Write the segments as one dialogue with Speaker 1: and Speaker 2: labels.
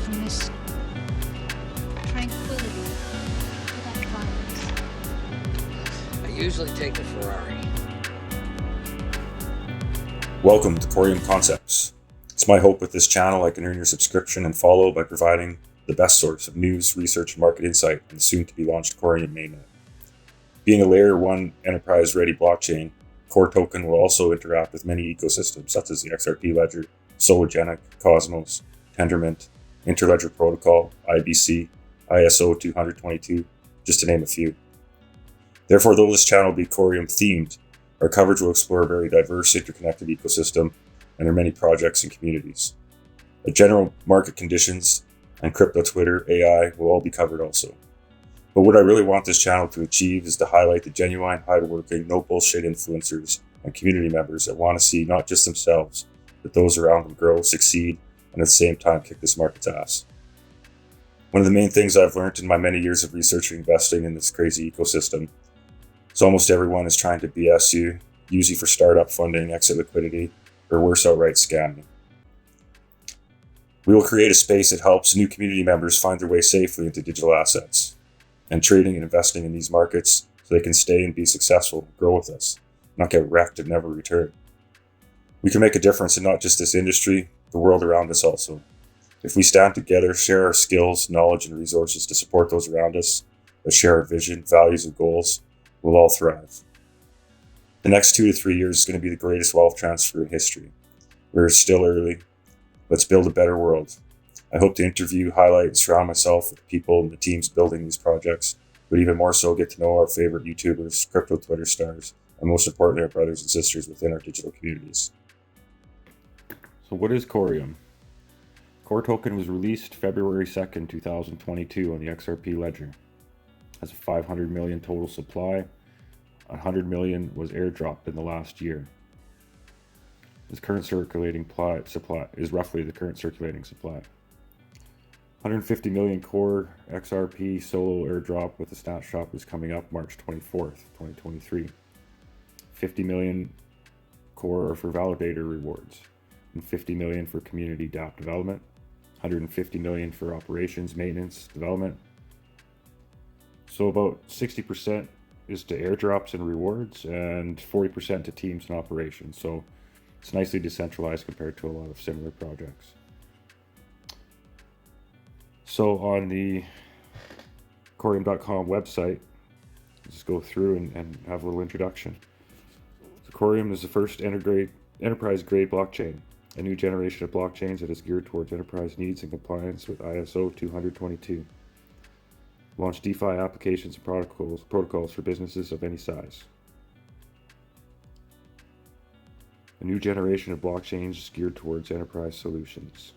Speaker 1: from this tranquility to that violence.
Speaker 2: I usually take the Ferrari.
Speaker 3: Welcome to Coreum Concepts. It's my hope with this channel I can earn your subscription and follow by providing the best source of news, research, and market insight on the soon-to-be-launched Coreum mainnet. Being a Layer 1 enterprise-ready blockchain, Core token will also interact with many ecosystems such as the XRP ledger, Sologenic, Cosmos, Tendermint, Interledger Protocol, IBC, ISO 222, just to name a few. Therefore, though this channel will be Coreum themed, our coverage will explore a very diverse, interconnected ecosystem and their many projects and communities. The general market conditions and crypto, Twitter, AI will all be covered also. But what I really want this channel to achieve is to highlight the genuine, hardworking, no bullshit influencers and community members that want to see not just themselves, but those around them grow, succeed, and at the same time kick this market's ass. One of the main things I've learned in my many years of research and investing in this crazy ecosystem is almost everyone is trying to BS you, use you for startup funding, exit liquidity, or worse, outright scam you. We will create a space that helps new community members find their way safely into digital assets and trading and investing in these markets so they can stay and be successful, grow with us, not get wrecked and never return. We can make a difference in not just this industry, the world around us also. If we stand together, share our skills, knowledge, and resources to support those around us, that share our vision, values, and goals, we'll all thrive. The next 2 to 3 years is going to be the greatest wealth transfer in history. We're still early. Let's build a better world. I hope to interview, highlight, and surround myself with the people and the teams building these projects, but even more so get to know our favorite YouTubers, crypto Twitter stars, and most importantly, our brothers and sisters within our digital communities.
Speaker 4: So what is Coreum? Core token was released February 2nd, 2022 on the XRP ledger. It has a 500 million total supply. 100 million was airdropped in the last year. This current circulating supply is roughly the current circulating supply. 150 million Core XRP solo airdrop with a snapshot is coming up March 24th, 2023. 50 million Core are for validator rewards, and 50 million for community DApp development, 150 million for operations, maintenance, development. So about 60% is to airdrops and rewards, and 40% to teams and operations. So it's nicely decentralized compared to a lot of similar projects. So on the Coreum.com website, just go through and have a little introduction. So Coreum is the first enterprise-grade blockchain, a new generation of blockchains that is geared towards enterprise needs and compliance with ISO 222. Launch DeFi applications and protocols for businesses of any size. A new generation of blockchains geared towards enterprise solutions.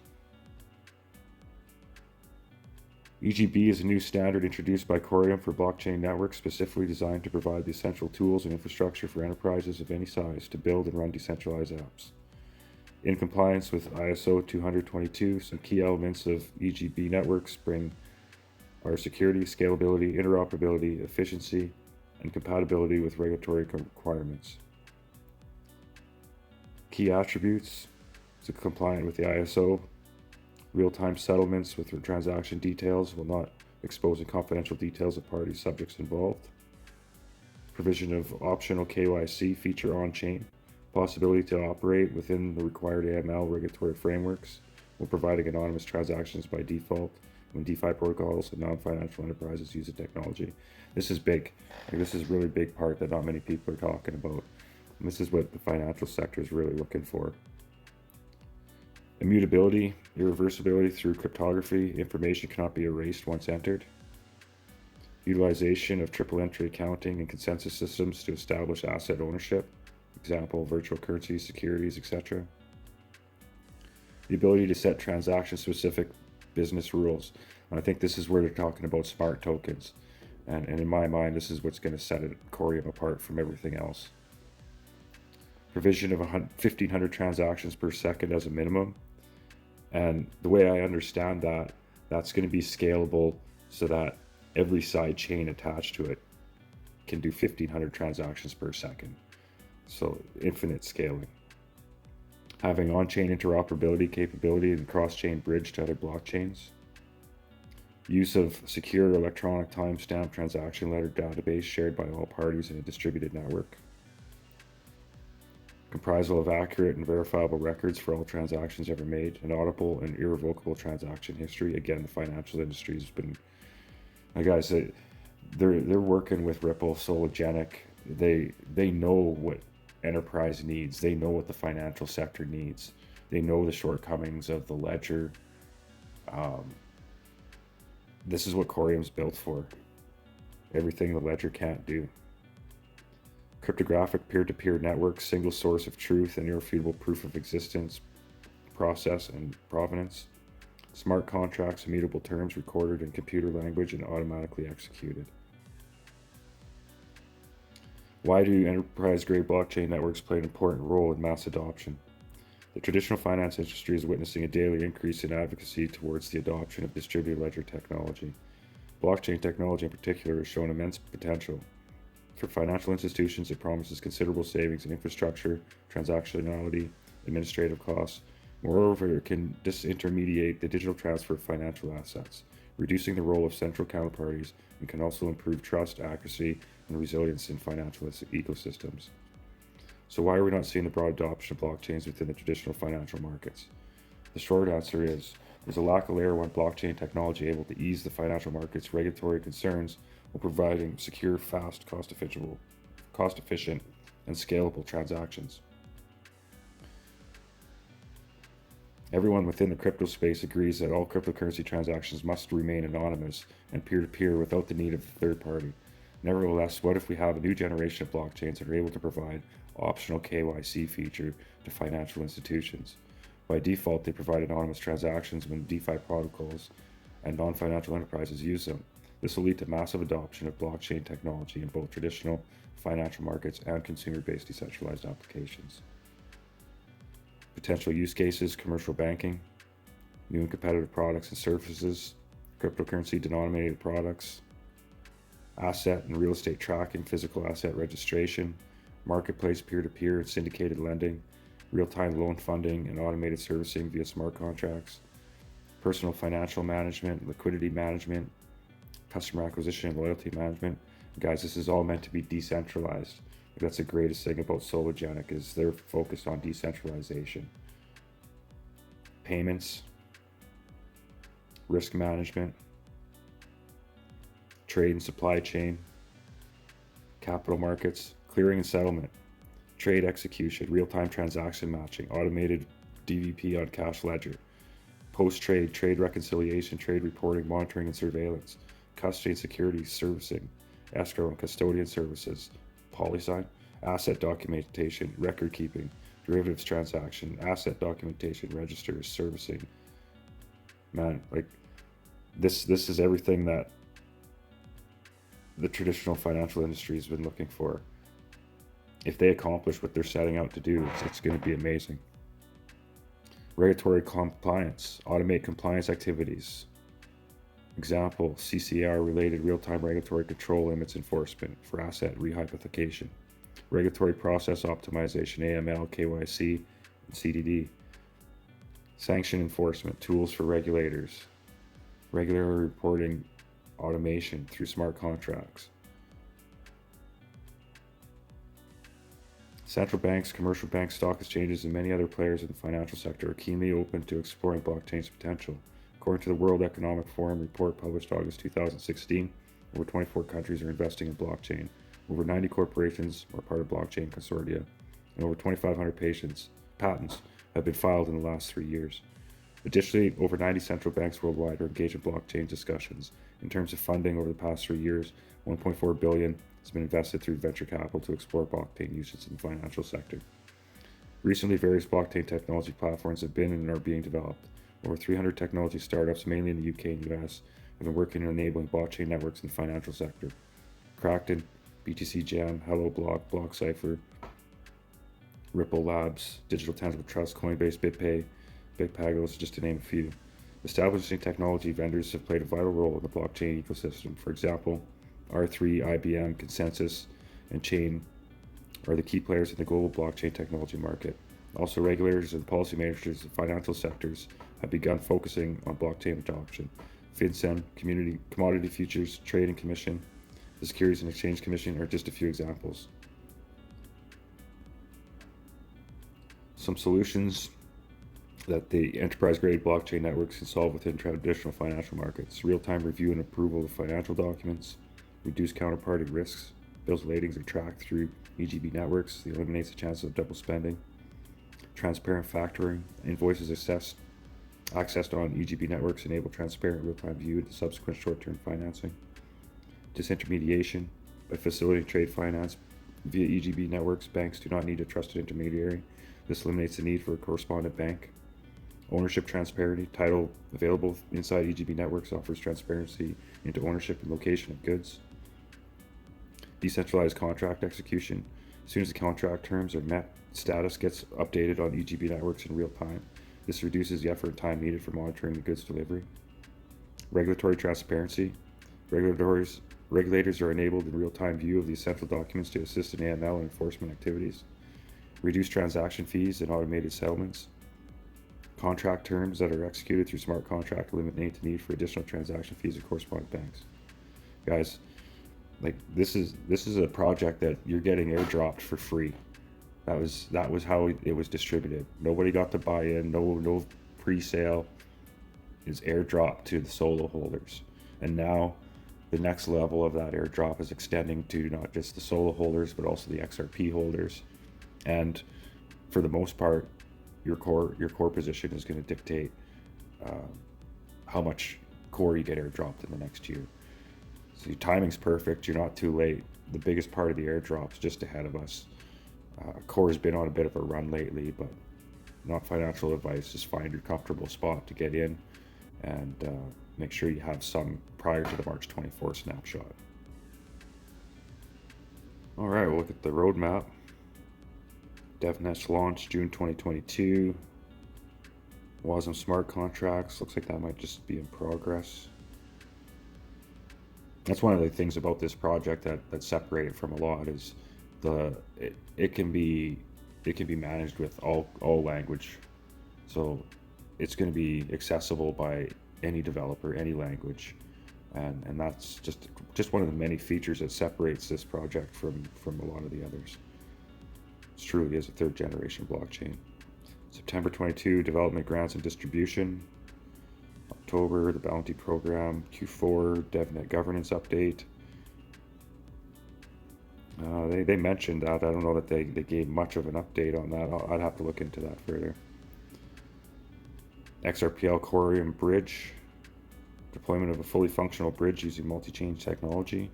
Speaker 4: EGB is a new standard introduced by Coreum for blockchain networks specifically designed to provide the essential tools and infrastructure for enterprises of any size to build and run decentralized apps. In compliance with ISO 222, some key elements of EGB networks are security, scalability, interoperability, efficiency, and compatibility with regulatory requirements. Key attributes: it's compliant with the ISO. Real-time settlements with transaction details will not expose confidential details of parties subjects involved. Provision of optional KYC feature on-chain. Possibility to operate within the required AML regulatory frameworks while providing anonymous transactions by default when DeFi protocols and non-financial enterprises use the technology. This is big. This is a really big part that not many people are talking about. And this is what the financial sector is really looking for. Immutability, irreversibility through cryptography. Information cannot be erased once entered. Utilization of triple entry accounting and consensus systems to establish asset ownership. Example, virtual currencies, securities, etc. The ability to set transaction-specific business rules. And I think this is where they're talking about smart tokens. And in my mind, this is what's going to set Coreum apart from everything else. Provision of 1,500 transactions per second as a minimum. And the way I understand that, that's going to be scalable so that every side chain attached to it can do 1,500 transactions per second. So infinite scaling. Having on-chain interoperability capability and cross-chain bridge to other blockchains. use of secure electronic timestamp transaction letter database shared by all parties in a distributed network, comprisal of accurate and verifiable records for all transactions ever made, an auditable and irrevocable transaction history. Again, the financial industry has been, guys, they're working with Ripple, Sologenic. They know what enterprise needs. They know what the financial sector needs. They know the shortcomings of the ledger. This is what Coreum's built for. Everything the ledger can't do. Cryptographic peer-to-peer networks, single source of truth and irrefutable proof of existence, process and provenance. Smart contracts, immutable terms recorded in computer language and automatically executed. Why do enterprise-grade blockchain networks play an important role in mass adoption? The traditional finance industry is witnessing a daily increase in advocacy towards the adoption of distributed ledger technology. Blockchain technology in particular has shown immense potential. For financial institutions, it promises considerable savings in infrastructure, transactionality, administrative costs. Moreover, it can disintermediate the digital transfer of financial assets, reducing the role of central counterparties, and can also improve trust, accuracy, and resilience in financial ecosystems. So why are we not seeing the broad adoption of blockchains within the traditional financial markets? The short answer is there's a lack of layer 1 blockchain technology able to ease the financial markets' regulatory concerns while providing secure, fast, cost-efficient, and scalable transactions. Everyone within the crypto space agrees that all cryptocurrency transactions must remain anonymous and peer-to-peer without the need of a third party. Nevertheless, what if we have a new generation of blockchains that are able to provide optional KYC feature to financial institutions? By default, they provide anonymous transactions when DeFi protocols and non-financial enterprises use them. This will lead to massive adoption of blockchain technology in both traditional financial markets and consumer-based decentralized applications. Potential use cases: commercial banking, new and competitive products and services, cryptocurrency denominated products, asset and real estate tracking, physical asset registration, marketplace peer-to-peer and syndicated lending, real-time loan funding and automated servicing via smart contracts, personal financial management, liquidity management, customer acquisition and loyalty management. Guys, this is all meant to be decentralized. That's the greatest thing about Sologenic is they're focused on decentralization. Payments, risk management, trade and supply chain, capital markets, clearing and settlement, trade execution, real-time transaction matching, automated DVP on cash ledger, post-trade, trade reconciliation, trade reporting, monitoring and surveillance, custody and security servicing, escrow and custodian services, polysign, asset documentation, record keeping, derivatives transaction, asset documentation, registers, servicing. Man, like this is everything that the traditional financial industry has been looking for. If they accomplish what they're setting out to do, it's going to be amazing. Regulatory compliance, automate compliance activities. Example, CCR related real-time regulatory control limits enforcement for asset rehypothecation. Regulatory process optimization, AML, KYC, and CDD. Sanction enforcement, tools for regulators. Regulatory reporting automation through smart contracts. Central banks, commercial banks, stock exchanges, and many other players in the financial sector are keenly open to exploring blockchain's potential. According to the World Economic Forum report published August 2016, over 24 countries are investing in blockchain. Over 90 corporations are part of blockchain consortia, and over 2,500 patents have been filed in the last 3 years. Additionally, over 90 central banks worldwide are engaged in blockchain discussions. In terms of funding over the past 3 years, $1.4 billion has been invested through venture capital to explore blockchain usage in the financial sector. Recently, various blockchain technology platforms have been and are being developed. Over 300 technology startups, mainly in the UK and US, have been working on enabling blockchain networks in the financial sector. Kraken, BTC Jam, Hello Block, BlockCypher, Ripple Labs, Digital Tangible Trust, Coinbase, BitPay, BitPagos, just to name a few. Establishing technology vendors have played a vital role in the blockchain ecosystem. For example, R3, IBM, Consensus, and Chain are the key players in the global blockchain technology market. Also, regulators and policymakers of financial sectors have begun focusing on blockchain adoption. FinCEN, Commodity Futures Trading Commission, the Securities and Exchange Commission are just a few examples. Some solutions that the enterprise-grade blockchain networks can solve within traditional financial markets: real-time review and approval of financial documents, reduce counterparty risks, bills ratings are tracked through EGB networks, it eliminates the chances of double spending, transparent factoring, invoices accessed on EGB networks enable transparent real-time view into subsequent short-term financing, disintermediation by facilitating trade finance via EGB networks. Banks do not need a trusted intermediary. This eliminates the need for a correspondent bank. Ownership transparency, title available inside EGB networks offers transparency into ownership and location of goods. Decentralized contract execution. As soon as the contract terms are met, status gets updated on EGB networks in real time. This reduces the effort and time needed for monitoring the goods delivery. Regulatory transparency. Regulators are enabled in real-time view of the essential documents to assist in AML and enforcement activities. Reduce transaction fees and automated settlements. Contract terms that are executed through smart contract eliminate the need for additional transaction fees of correspondent banks. Guys, like this is a project that you're getting airdropped for free. That was how it was distributed. Nobody got to buy in. No pre-sale. Is airdropped to the SOLO holders, and now the next level of that airdrop is extending to not just the SOLO holders but also the XRP holders. And for the most part, your core position is going to dictate how much core you get airdropped in the next year. So your timing's perfect. You're not too late. The biggest part of the airdrop's just ahead of us. Core has been on a bit of a run lately, but not financial advice. Just find your comfortable spot to get in, and make sure you have some prior to the March 24 snapshot. All right, we'll look at the roadmap. DevNest launch June 2022. WASM smart contracts. Looks like that might just be in progress. That's one of the things about this project that separate it from a lot is it can be managed with all language. So it's going to be accessible by any developer, any language, and that's just one of the many features that separates this project from a lot of the others. It truly is a third generation blockchain. September 22, development grants and distribution. October, the bounty program. Q4, DevNet governance update. They mentioned that. I don't know that they gave much of an update on that. I'd have to look into that further. XRPL Coreum bridge. Deployment of a fully functional bridge using multi-chain technology.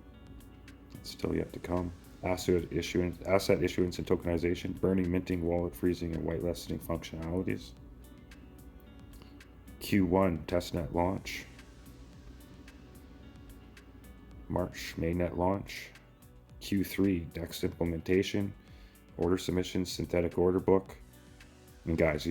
Speaker 4: It's still yet to come. Asset issuance and tokenization. Burning, minting, wallet freezing, and whitelisting functionalities. Q1 testnet launch. March mainnet launch. Q3 DEX implementation, order submissions, synthetic order book. And guys,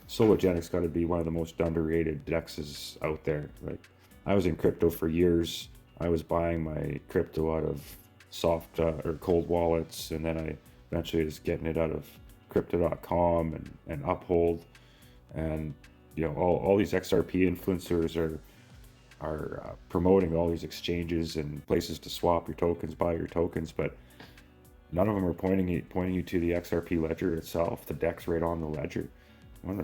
Speaker 4: SoloGenic's got to be one of the most underrated DEXs out there. Like, I was in crypto for years. I was buying my crypto out of soft or cold wallets, and then I eventually was getting it out of crypto.com and Uphold, and all these XRP influencers are promoting all these exchanges and places to swap your tokens, buy your tokens, but none of them are pointing you to the XRP ledger itself, the DEX right on the ledger. When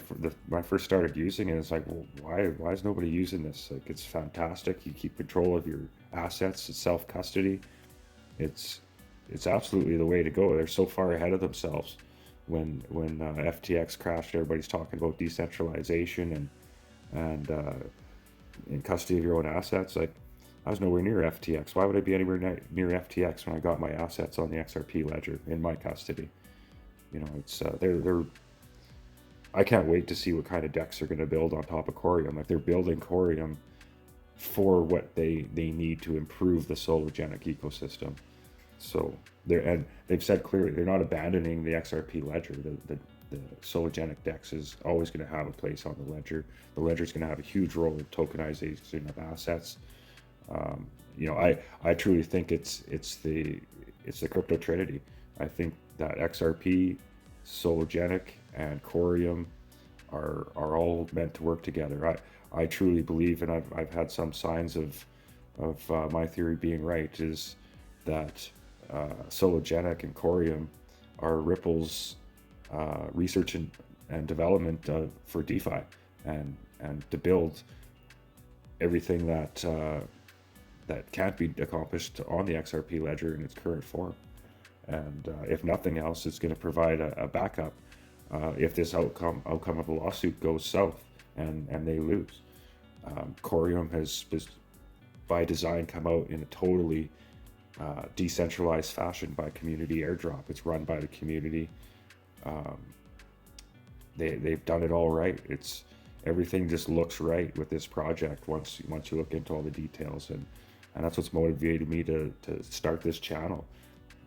Speaker 4: I first started using it, it's like, well, why is nobody using this? Like, it's fantastic. You keep control of your assets. It's self-custody. It's absolutely the way to go. They're so far ahead of themselves. When FTX crashed, everybody's talking about decentralization and in custody of your own assets. Like, I was nowhere near FTX. Why would I be anywhere near FTX when I got my assets on the XRP ledger in my custody? It's they're I can't wait to see what kind of DEX they're going to build on top of Coreum. Like, they're building Coreum for what they need to improve the SoloGenic ecosystem. So they've said clearly they're not abandoning the XRP ledger. The SoloGenic DEX is always going to have a place on the ledger. The ledger is going to have a huge role in tokenization of assets. I truly think it's the crypto Trinity. I think that XRP, SoloGenic, and Coreum are all meant to work together. I truly believe, and I've had some signs of my theory being right, is that Sologenic and Coreum are Ripple's research and development for DeFi, and to build everything that that can't be accomplished on the XRP ledger in its current form. And if nothing else, it's going to provide a backup if this outcome of the lawsuit goes south and they lose. Coreum has by design come out in a totally decentralized fashion by community airdrop. It's run by the community. They've done it all right. It's everything just looks right with this project once you look into all the details, and that's what's motivated me to start this channel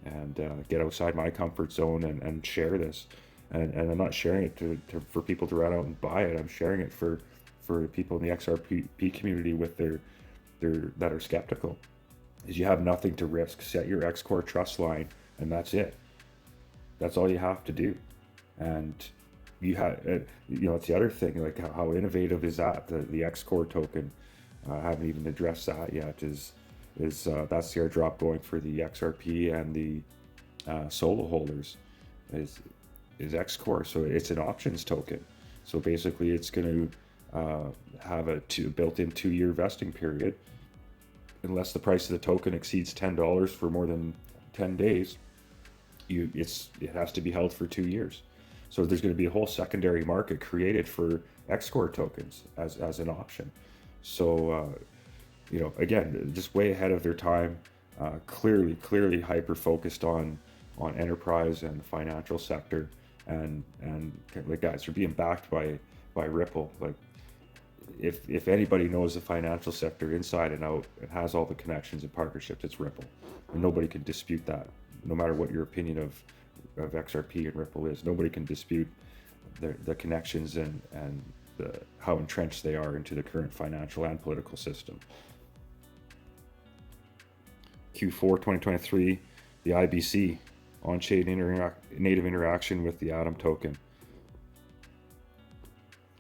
Speaker 4: and get outside my comfort zone and share this. And I'm not sharing it for people to run out and buy it. I'm sharing it for people in the XRP community with their that are skeptical. Is you have nothing to risk. Set your xCORE trust line, and that's it. That's all you have to do. And you have, it's the other thing, like how innovative is that? The xCORE token. I haven't even addressed that yet. Is that's the airdrop going for the XRP and the SOLO holders is xCORE. So it's an options token. So basically, it's going to have a built-in 2-year vesting period. Unless the price of the token exceeds $10 for more than 10 days, it has to be held for 2 years. So there's going to be a whole secondary market created for xCORE tokens as an option. So again, just way ahead of their time. Clearly hyper focused on enterprise and the financial sector, and like, guys are being backed by Ripple. Like, if anybody knows the financial sector inside and out, it has all the connections and partnerships, it's Ripple, and nobody can dispute that. No matter what your opinion of XRP and Ripple is, nobody can dispute the connections and how entrenched they are into the current financial and political system. Q4 2023, the IBC, on-chain native interaction with the Atom token.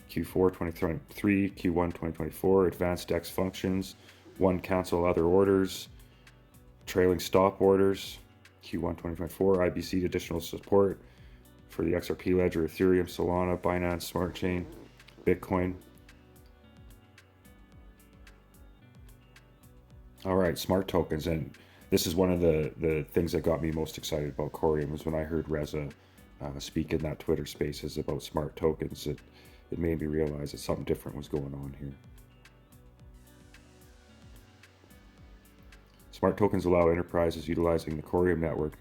Speaker 4: Q4 2023, Q1 2024, advanced DEX functions, 1 cancel other orders, trailing stop orders. Q1 2024, IBC additional support for the XRP ledger, Ethereum, Solana, Binance, Smart Chain, Bitcoin. All right, smart tokens. And this is one of the things that got me most excited about Coreum, was when I heard Reza speak in that Twitter Spaces about smart tokens. It made me realize that something different was going on here. Smart tokens allow enterprises utilizing the Coreum network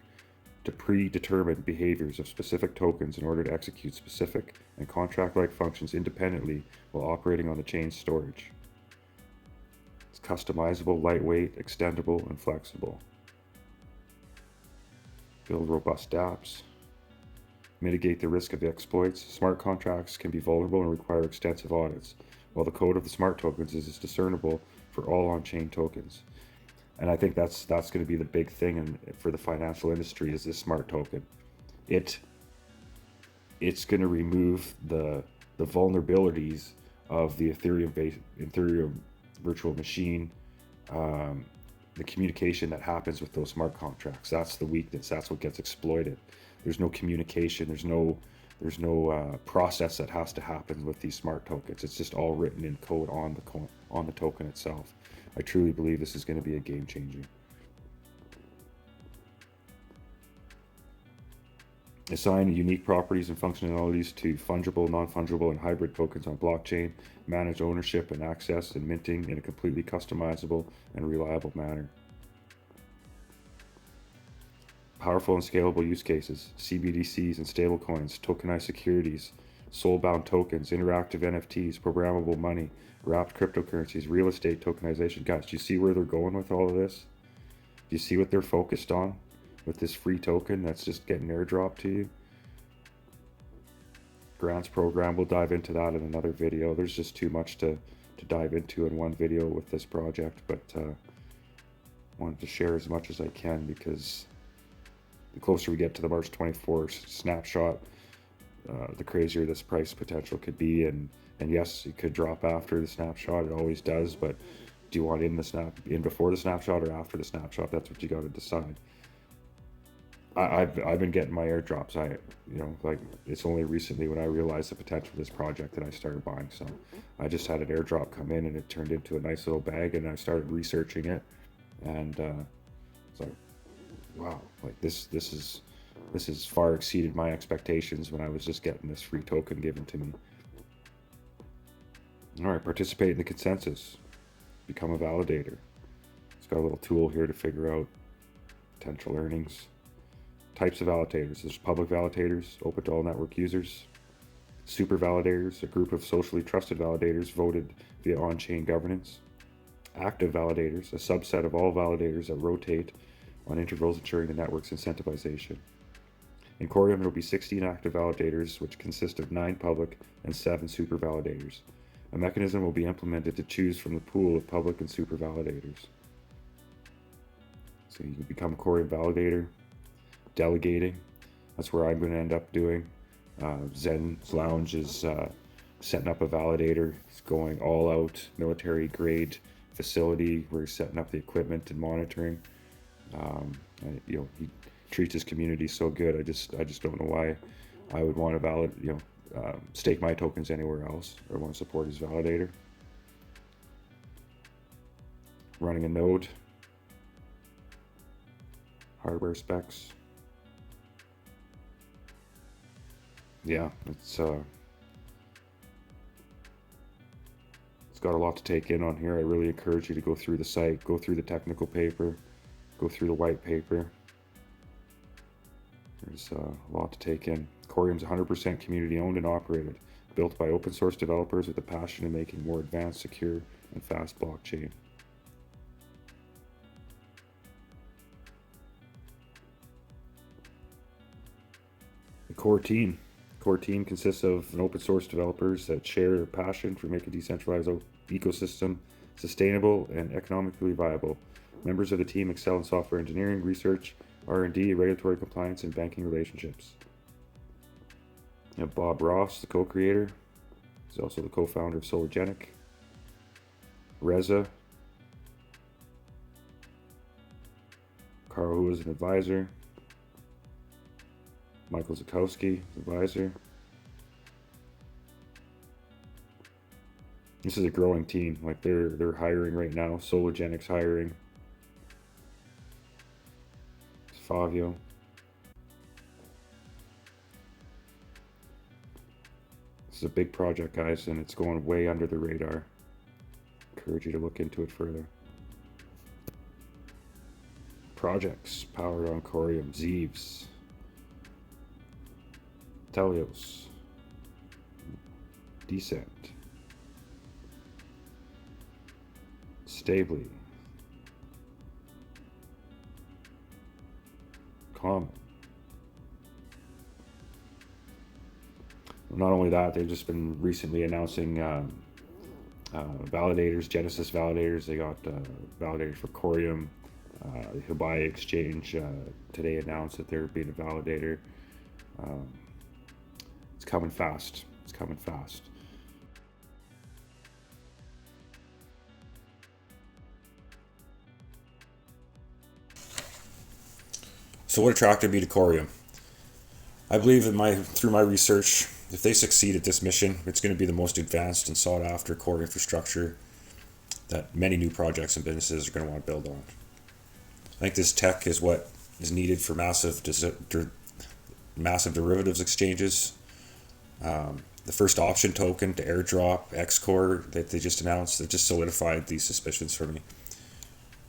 Speaker 4: to predetermine behaviors of specific tokens in order to execute specific and contract-like functions independently while operating on the chain's storage. It's customizable, lightweight, extendable, and flexible. Build robust dApps. Mitigate the risk of exploits. Smart contracts can be vulnerable and require extensive audits, while the code of the smart tokens is discernible for all on-chain tokens. And I think that's going to be the big thing for the financial industry, is this smart token. It's going to remove the vulnerabilities of the Ethereum virtual machine, the communication that happens with those smart contracts. That's the weakness. That's what gets exploited. There's no communication. There's no process that has to happen with these smart tokens. It's just all written in code on the token itself. I truly believe this is going to be a game changer. Assign unique properties and functionalities to fungible, non-fungible, and hybrid tokens on blockchain. Manage ownership and access and minting in a completely customizable and reliable manner. Powerful and scalable use cases: CBDCs and stablecoins, tokenized securities, soul-bound tokens, interactive NFTs, programmable money, wrapped cryptocurrencies, real estate tokenization. Guys, do you see where they're going with all of this? Do you see what they're focused on with this free token that's just getting airdropped to you? Grants program, we'll dive into that in another video. There's just too much to dive into in one video with this project, but wanted to share as much as I can, because the closer we get to the March 24th snapshot, the crazier this price potential could be. And yes, it could drop after the snapshot. It always does. But do you want in before the snapshot or after the snapshot? That's what you got to decide. I've been getting my airdrops. Like it's only recently when I realized the potential of this project that I started buying some. I just had an airdrop come in and it turned into a nice little bag, and I started researching it, and it's like, wow, like this has far exceeded my expectations when I was just getting this free token given to me. All right, participate in the consensus, become a validator. It's got a little tool here to figure out potential earnings. Types of validators. There's public validators, open to all network users. Super validators, a group of socially trusted validators voted via on-chain governance. Active validators, a subset of all validators that rotate on intervals, ensuring the network's incentivization. In Coreum, there will be 16 active validators, which consist of 9 public and 7 super validators. A mechanism will be implemented to choose from the pool of public and super validators. So you can become a Coreum validator. Delegating, that's where I'm going to end up doing. Zen Lounge is setting up a validator. It's going all out, military grade facility where he's setting up the equipment and monitoring. He treats his community so good. I just don't know why I would want to stake my tokens anywhere else or want to support his validator. Running a node, hardware specs. Yeah, it's got a lot to take in on here. I really encourage you to go through the site, go through the technical paper, go through the white paper. There's a lot to take in. Coreum's 100% community owned and operated, built by open source developers with a passion in making more advanced, secure, and fast blockchain. The core team. Core team consists of an open source developers that share their passion for making decentralized ecosystem sustainable and economically viable. Members of the team excel in software engineering, research, R&D, regulatory compliance, and banking relationships. You have Bob Ross, the co-creator. He's also the co-founder of SOLO XRP. Reza. Carl, who is an advisor. Michael Zakowski, advisor. This is a growing team. Like they're hiring right now. SOLO XRP's hiring. It's Fabio. This is a big project, guys, and it's going way under the radar. Encourage you to look into it further. Projects powered on Coreum. Zeeves. Telios, Descent, Stably, Common. Not only that, they've just been recently announcing validators, Genesis validators. They got validators for Coreum. Hibai Exchange today announced that they're being a validator. It's coming fast. It's coming fast.
Speaker 3: So what attracted me to Coreum? I believe through my research, if they succeed at this mission, it's going to be the most advanced and sought after core infrastructure that many new projects and businesses are going to want to build on. I think this tech is what is needed for massive derivatives exchanges. The first option token to airdrop xCORE that they just announced, that just solidified these suspicions for me.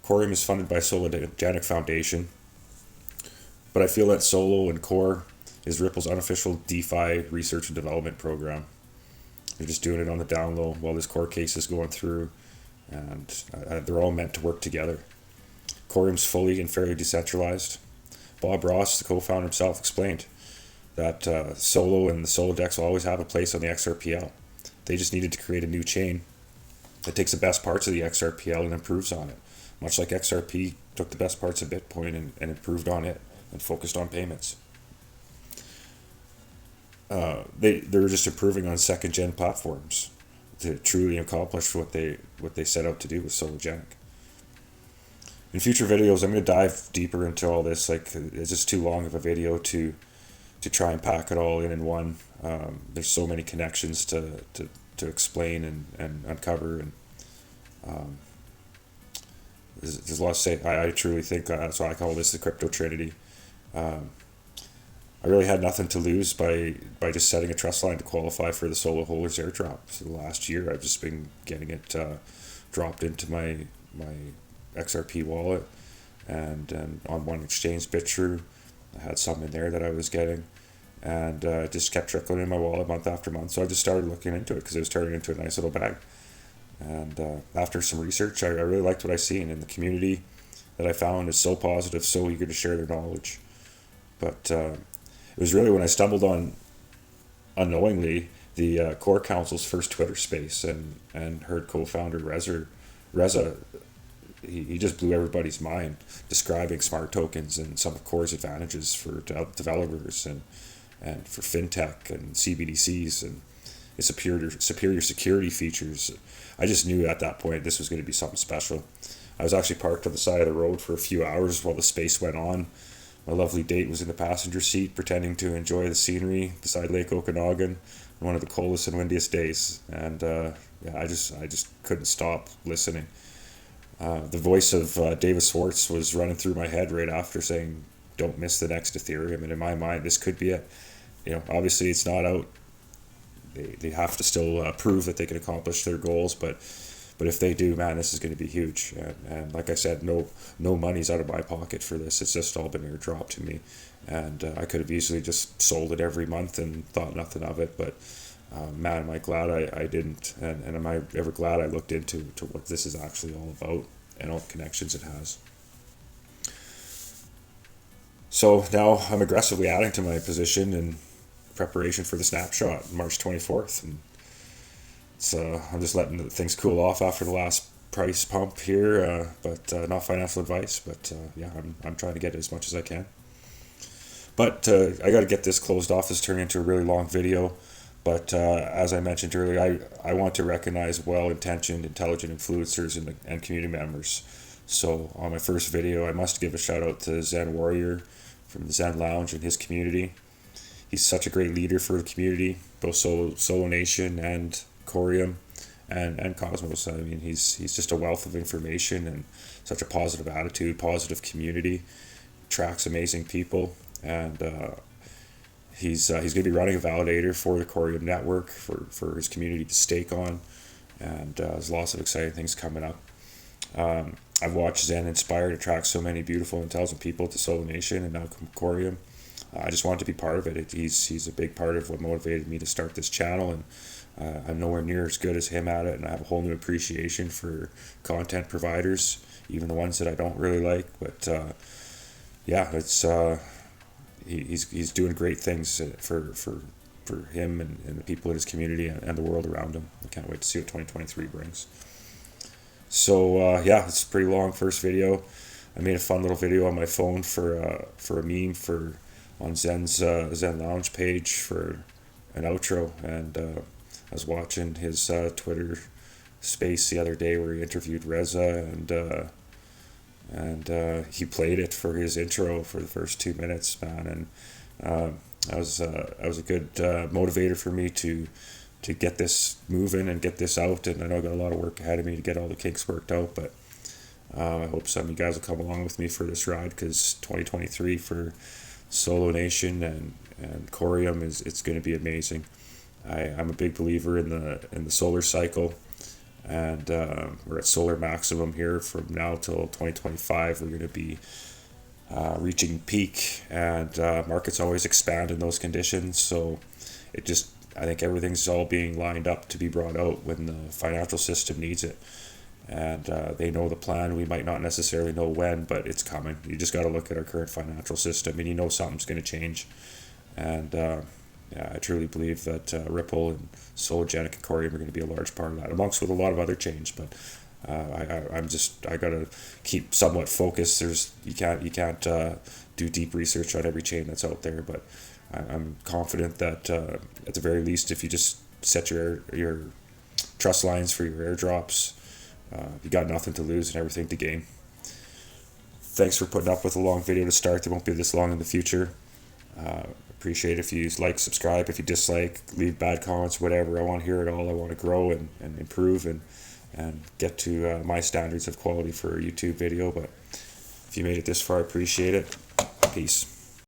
Speaker 3: Coreum is funded by SOLO Foundation, but I feel that SOLO and Core is Ripple's unofficial DeFi research and development program. They're just doing it on the down low while this core case is going through, and they're all meant to work together. Coreum's fully and fairly decentralized. Bob Ross, the co-founder himself, explained that Solo and the Solo DEX will always have a place on the XRPL. They just needed to create a new chain that takes the best parts of the XRPL and improves on it. Much like XRP took the best parts of Bitcoin and improved on it and focused on payments. they're just improving on second gen platforms to truly accomplish what they set out to do with Sologenic. In future videos, I'm going to dive deeper into all this. Like, it's just too long of a video to try and pack it all in one. There's so many connections to explain and uncover, and there's a lot to say. I truly think that's why I call this the crypto Trinity. I really had nothing to lose by just setting a trust line to qualify for the Solo Holders airdrop. So the last year, I've just been getting it dropped into my XRP wallet, and on one exchange, BitTrue, I had some in there that I was getting, and it just kept trickling in my wallet month after month. So I just started looking into it because it was turning into a nice little bag. And after some research, I really liked what I seen, and the community that I found is so positive, so eager to share their knowledge. But it was really when I stumbled on, unknowingly, the Core Council's first Twitter space, and heard co-founder Reza. He just blew everybody's mind, describing smart tokens and some of Core's advantages for developers and for fintech and CBDCs and its superior security features. I just knew at that point this was going to be something special. I was actually parked on the side of the road for a few hours while the space went on. My lovely date was in the passenger seat, pretending to enjoy the scenery beside Lake Okanagan, one of the coldest and windiest days. And I just couldn't stop listening. The voice of Davis Schwartz was running through my head right after, saying, "Don't miss the next Ethereum." And in my mind, this could be it. Obviously it's not out. They have to still prove that they can accomplish their goals, but if they do, man, this is going to be huge. And like I said, no money's out of my pocket for this. It's just all been airdropped to me, and I could have easily just sold it every month and thought nothing of it. But man, am I glad I didn't, and am I ever glad I looked into what this is actually all about and all the connections it has. So now I'm aggressively adding to my position in preparation for the snapshot March 24th, and so I'm just letting things cool off after the last price pump here, but not financial advice, but yeah, I'm trying to get as much as I can. But I got to get this closed off. This turned into a really long video, but as I mentioned earlier, I want to recognize well-intentioned, intelligent influencers and community members. So on my first video, I must give a shout out to Zen Warrior from the Zen Lounge and his community. He's such a great leader for the community, both Solo Nation and Coreum and Cosmos. I mean, he's just a wealth of information and such a positive attitude, positive community, attracts amazing people, and he's going to be running a validator for the Coreum network for his community to stake on, and there's lots of exciting things coming up. I've watched Zen inspire to attract so many beautiful, intelligent people to Solo Nation and now Coreum. I just wanted to be part of it. He's a big part of what motivated me to start this channel, and I'm nowhere near as good as him at it, and I have a whole new appreciation for content providers, even the ones that I don't really like. But yeah, it's he's doing great things for him and the people in his community and the world around him. I can't wait to see what 2023 brings. So yeah, it's a pretty long first video. I made a fun little video on my phone for a meme on Zen's Zen Lounge page for an outro, and I was watching his Twitter space the other day where he interviewed Reza, and he played it for his intro for the first 2 minutes, man, and that was a good motivator for me to get this moving and get this out. And I know I got a lot of work ahead of me to get all the kinks worked out, but I hope some of you guys will come along with me for this ride, because 2023 for Solo Nation and Coreum it's going to be amazing. I'm a big believer in the solar cycle, and we're at solar maximum here from now till 2025. We're going to be reaching peak, and markets always expand in those conditions. So I think everything's all being lined up to be brought out when the financial system needs it. And they know the plan. We might not necessarily know when, but it's coming. You just got to look at our current financial system, and you know something's going to change. And yeah, I truly believe that Ripple and Sologenic and Coreum are going to be a large part of that, amongst with a lot of other change. But I got to keep somewhat focused. You can't do deep research on every chain that's out there, but I'm confident that at the very least, if you just set your trust lines for your airdrops, you got nothing to lose and everything to gain. Thanks for putting up with a long video to start. They won't be this long in the future. Appreciate if you like, subscribe. If you dislike, leave bad comments, whatever. I want to hear it all. I want to grow and improve and get to my standards of quality for a YouTube video. But if you made it this far, I appreciate it. Peace.